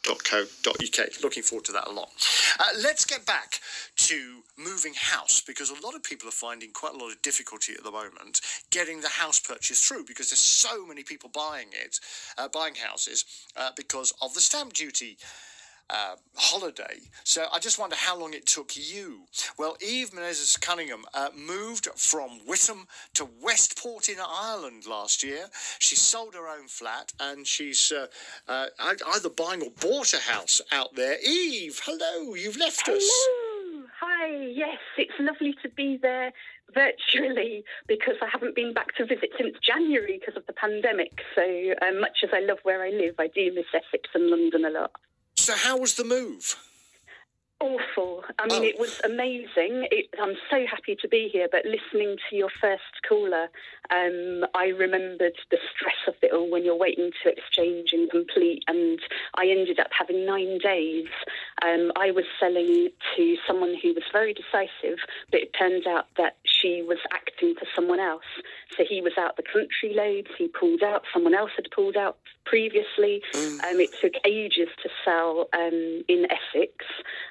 www.movinghouse.co.uk. Looking forward to that a lot. Let's get back to moving house, because a lot of people are finding quite a lot of difficulty at the moment getting the house purchase through, because there's so many people buying houses because of the stamp duty holiday. So I just wonder how long it took you. Well, Eve Menezes Cunningham moved from Witham to Westport in Ireland last year. She sold her own flat, and she's either buying or bought a house out there. Eve, hello, you've left us. Hello, hi, yes, it's lovely to be there virtually, because I haven't been back to visit since January because of the pandemic. So much as I love where I live, I do miss Essex and London a lot. So how was the move? Awful. I mean, It was amazing. I'm so happy to be here, but listening to your first caller, I remembered the stress of it all when you're waiting to exchange and complete, and I ended up having 9 days. I was selling to someone who was very decisive, but it turns out that she was acting for someone else. So he was out the country loads, he pulled out, someone else had pulled out previously. It took ages to sell in Essex,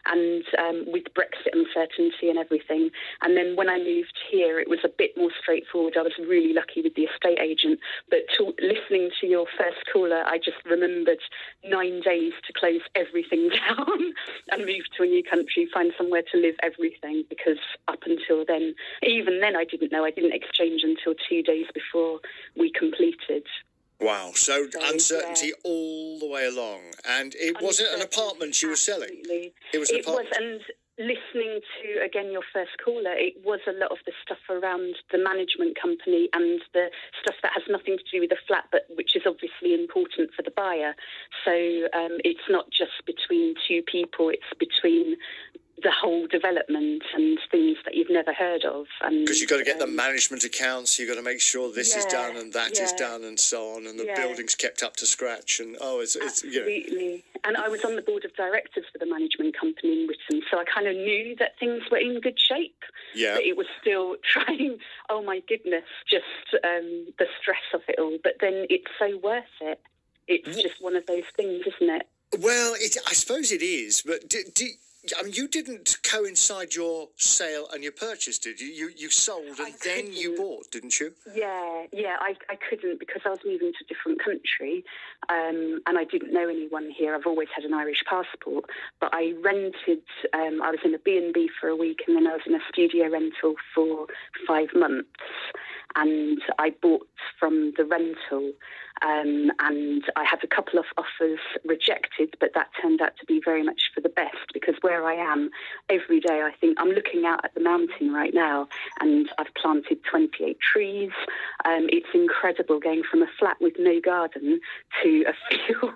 and with Brexit uncertainty and everything. And then when I moved here, it was a bit more straightforward. I was really lucky with the estate agent. But listening to your first caller, I just remembered 9 days to close everything down and move to a new country, find somewhere to live, everything, because up until then, even then I didn't know. I didn't exchange until 2 days before we completed. Wow, so uncertainty all the way along. And it wasn't an apartment you were selling? Absolutely. It was an apartment. And listening to, again, your first caller, it was a lot of the stuff around the management company and the stuff that has nothing to do with the flat, but which is obviously important for the buyer. So it's not just between two people, it's between the whole development and things that you've never heard of. Because you've got to get the management accounts, you've got to make sure this is done and that is done and so on, and the building's kept up to scratch. And it's absolutely. And I was on the board of directors for the management company in Witham, so I kind of knew that things were in good shape. Yeah. But it was still trying, oh my goodness, just the stress of it all. But then it's so worth it. It's just one of those things, isn't it? Well, I suppose it is, but you didn't coincide your sale and your purchase, did you? You sold and then you bought, didn't you? Yeah, I couldn't, because I was moving to a different country, and I didn't know anyone here. I've always had an Irish passport, but I rented, I was in a B&B for a week, and then I was in a studio rental for 5 months, and I bought from the rental, and I had a couple of offers rejected, but that turned out to be very much for the best, because where I am, every day I think, I'm looking out at the mountain right now, and I've planted 28 trees. It's incredible going from a flat with no garden to a field,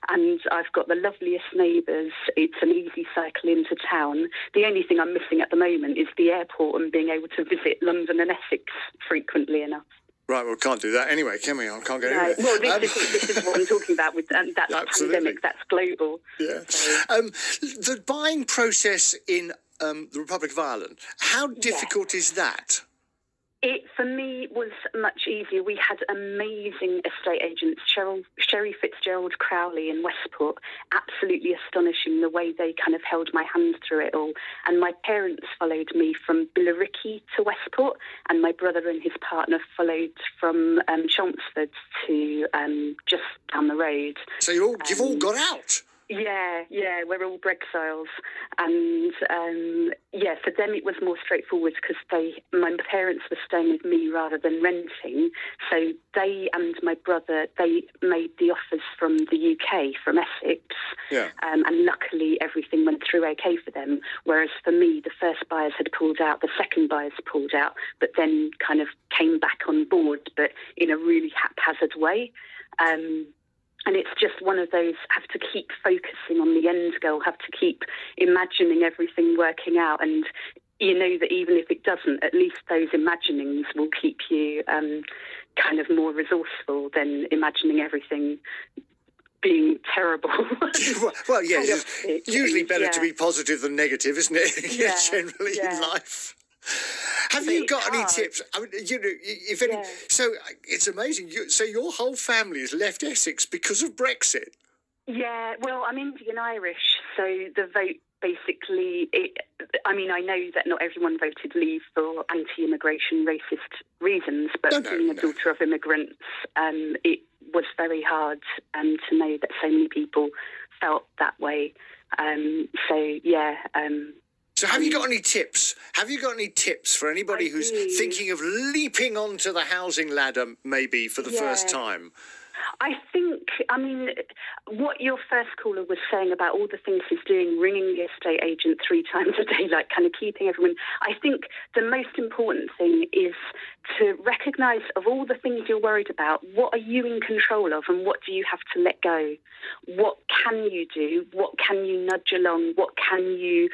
and I've got the loveliest neighbours. It's an easy cycle into town. The only thing I'm missing at the moment is the airport and being able to visit London and Essex frequently enough. Right, well, we can't do that anyway, can we? I can't go anywhere. Well, this is what I'm talking about with that's pandemic, that's global. Yeah. The buying process in the Republic of Ireland, how difficult is that? It, for me, was much easier. We had amazing estate agents, Sherry Fitzgerald Crowley in Westport, absolutely astonishing the way they kind of held my hand through it all. And my parents followed me from Billericay to Westport, and my brother and his partner followed from Chelmsford to just down the road. So you've all got out? Yeah, we're all Brexiles, and for them it was more straightforward because my parents were staying with me rather than renting, so they and my brother, they made the offers from the UK, from Essex, and luckily everything went through okay for them, whereas for me the first buyers had pulled out, the second buyers pulled out, but then kind of came back on board, but in a really haphazard way. And it's just one of those, have to keep focusing on the end goal, have to keep imagining everything working out. And you know that even if it doesn't, at least those imaginings will keep you kind of more resourceful than imagining everything being terrible. Well, yeah, it's usually better to be positive than negative, isn't it? Generally in life. Have you got any tips? I mean, if any, so it's amazing. So your whole family has left Essex because of Brexit. Yeah, well, I'm Indian Irish, so the vote basically, I know that not everyone voted Leave for anti-immigration racist reasons, but being a daughter of immigrants, it was very hard to know that so many people felt that way. So have you got any tips? Have you got any tips for anybody who's thinking of leaping onto the housing ladder maybe for the first time? I think, what your first caller was saying about all the things he's doing, ringing the estate agent 3 times a day, like kind of keeping everyone, I think the most important thing is to recognise of all the things you're worried about, what are you in control of and what do you have to let go? What can you do? What can you nudge along? What can you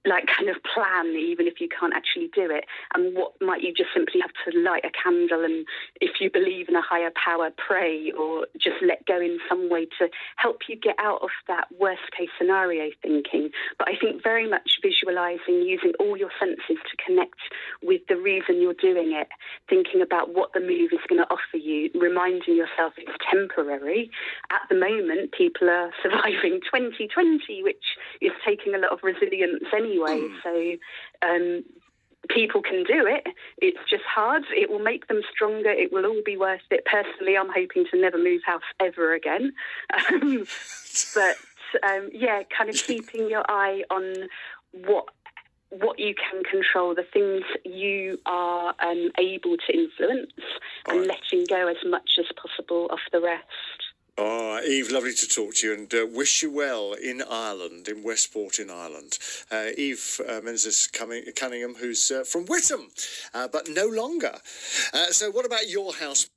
kind of plan, even if you can't actually do it? And what might you just simply have to light a candle and, if you believe in a higher power, pray, or just let go in some way to help you get out of that worst case scenario thinking. But I think very much visualising, using all your senses to connect with the reason you're doing it, thinking about what the move is going to offer you, reminding yourself it's temporary. At the moment, people are surviving 2020, which is taking a lot of resilience anyway. So people can do it. It's just hard. It will make them stronger. It will all be worth it. Personally, I'm hoping to never move house ever again. Kind of keeping your eye on what you can control, the things you are able to influence, and letting go as much as possible of the rest. Oh, Eve, lovely to talk to you, and wish you well in Ireland, in Westport in Ireland. Eve Menezes Cunningham, who's from Witham, but no longer. So what about your house